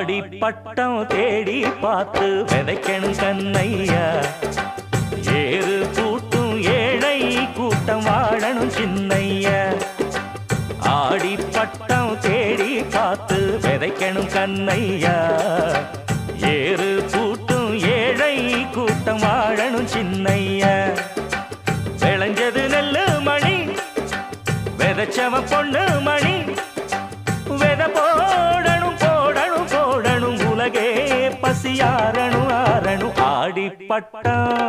ஆடிப்பட்டம் தேடி பார்த்து விதைக்கணும் கண்ணையா. ஏறு கூட்டும் ஏழை கூட்டம் வாழணும் சின்னையா. ஆடிப்பட்டம் தேடி பார்த்து விதைக்கணும் கண்ணையா. ஏறு கூட்டும் ஏழை கூட்டம் வாழணும் சின்னையா. விளைஞ்சது நெல்லு மணி விதைச்சவ பொண்ணு மணி. வித போடணும் போடணும் போடணும் உலகே பசியாரணும் ஆறணும். ஆடிப்பட்டம்